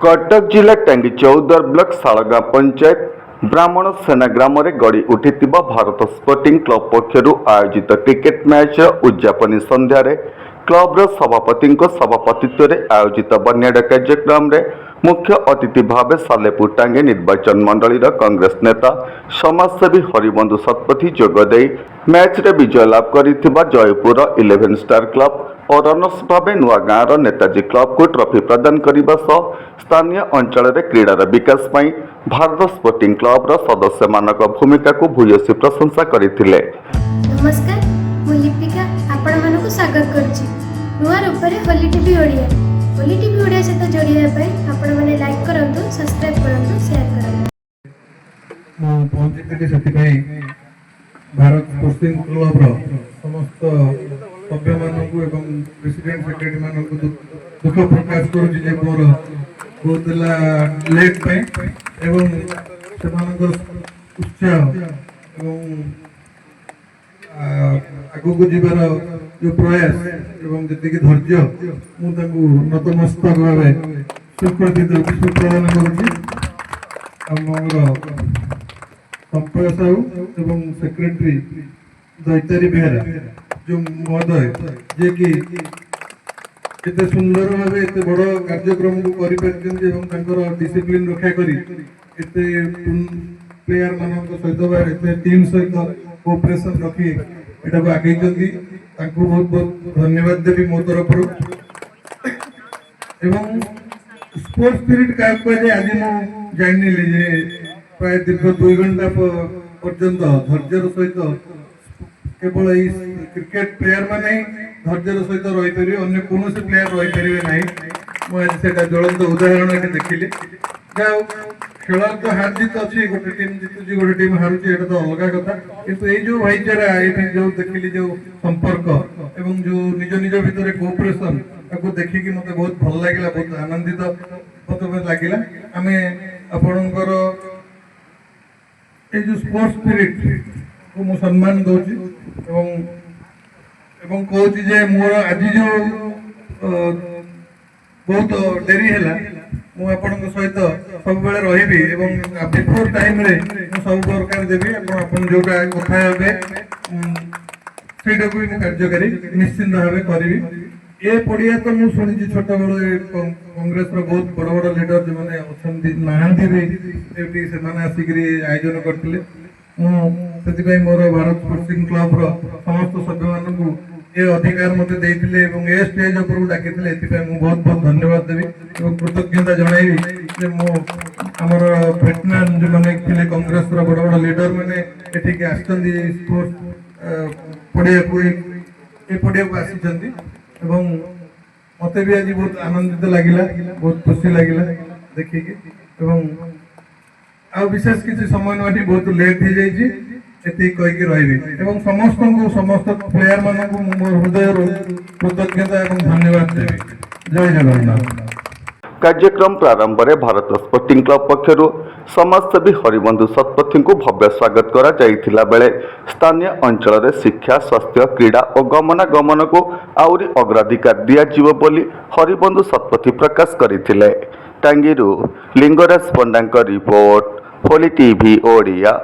कटक जिला टांगी चौदर ब्लॉक सालगाँ पंचायत ब्राह्मण सेना ग्राम गढ़ी उठी भारत स्पोर्टिंग क्लब पक्षर आयोजित क्रिकेट मैच उद्यापनी संध्यारे क्लब्र सभापति सभापतित्व में आयोजित बन्याड कार्यक्रम मुख्य अतिथि भाव सालेपुर टांगी निर्वाचन मंडल कांग्रेस नेता समाजसेवी हरिबंधु शतपथी जोगदे मैच रे विजय लाभ करिथिबा जयपुर 11 स्टार क्लब और रनर्स भाव नुआ गाँव नेताजी क्लब को ट्रॉफी प्रदान करने स्थानीय अंचल क्रीडार विकास पर भारत स्पोर्टिंग क्लब्र सदस्य मानक भूमिका को भूयसी प्रशंसा करथिले। नमस्कार, मु लिपिका आपण मानक स्वागत करछि नुआ रूपरे होली टीवी ओडिया। होली टीवी ओडिया सहित जोड़िया पय आपण माने लाइक करंतु, सब्सक्राइब करंतु, शेयर करंतु। मु पहुंचीଥିଲି ସେଥିପାଇଁ भारत स्पोर्टिंग क्लब्र समस्त सभ्य मानक एवं प्रेसिडेंट सेक्रेटरी मानक दुख प्रकाश करुछि जे मोर बहुत लेट पे एवं से उत्साह एवं आगु को जीवार जो प्रयास एवं जी धैर्य मुझे नतमस्तक भाव स्वीकृति प्रदान कर साहू एवं सेक्रेटरी दैतारी बेहरा जो महोदय जे कि एते सुंदर भाव एते बड़ कार्यक्रम को कर डिसिप्लिन रक्षा करी एते प्लेयर मान सहित टीम सहित कोऑपरेशन रखी एटा को आगे बहुत बहुत धन्यवाद देवी मो तरफ एवं स्पोर्ट्स स्पिरिट क्या कहले आज मु जानी जे प्राय दीर्घ 2 घंटा पर्यंत धैर्यर सहित केवल क्रिकेट प्लेयर माने धैर्यर सहित रही पारे अन्य कौन प्लेयर रही पारे ना मुझे ज्वलंत उदाहरण देखिली जाओ खेल तो हार जीत अच्छी गोटे टीम जीतुची गोटे टीम हारुची एटा तो अलग कथा किंतु ये जो भाईचारा ये जो देखिली जो संपर्क एवं जो निज निज भितर कोऑपरेशन ताको देखिकी मते बहुत भल लागिला बहुत आनंदित मते लागिला आमे आपनकर ये जो स्पोर्ट्स स्पिरिट को मु सम्मान दउची एवं कहूँ जे मोर आज जो बहुत डेरी है मुझे सहित सब रही एवं बिफोर टाइम रे सब प्रकार देवी जोटा कथा हे से कार्यकारी निश्चिंत भाव करी ये पड़िया तो मुझे शुणी छोट बड़े कांग्रेस बहुत बड़ बड़ लीडर जो मैंने अच्छा से आसिक आयोजन करते मुझे मोर भारत स्पोर्टिंग क्लब समस्त सभ्य मान ये अधिकार मत देते ए स्टेज उपर डाकी बहुत बहुत धन्यवाद देवी और कृतज्ञता जनइबी आमर भेटनान जो मैंने कांग्रेस बड़ बड़ लीडर मैंने ये स्पोर्ट्स पड़िया को आसी मत भी आज बहुत आनंदित लगिला बहुत खुशी लगिला देखिकी आ विशेष किसी समय नहीं बहुत लेट हो जाइए एति कहीकि रही समस्त को समस्त प्लेयर मानक मोर हृदय कृतज्ञता और धन्यवाद देवी। जय जगन्नाथ। कार्यक्रम प्रारंभ में भारत स्पोर्टिंग क्लब पक्षर समाजसेवी हरिबंधु शतपथी को भव्य स्वागत करा जाइथिला बेले स्थानीय अंचल शिक्षा स्वास्थ्य क्रीड़ा और गमनागमन को आउरी अग्राधिकार दियाजिवो बोली हरिबंधु शतपथी प्रकाश करथिले। टांगीरू लिंगराज पंडा रिपोर्ट होली टीवी ओडिया।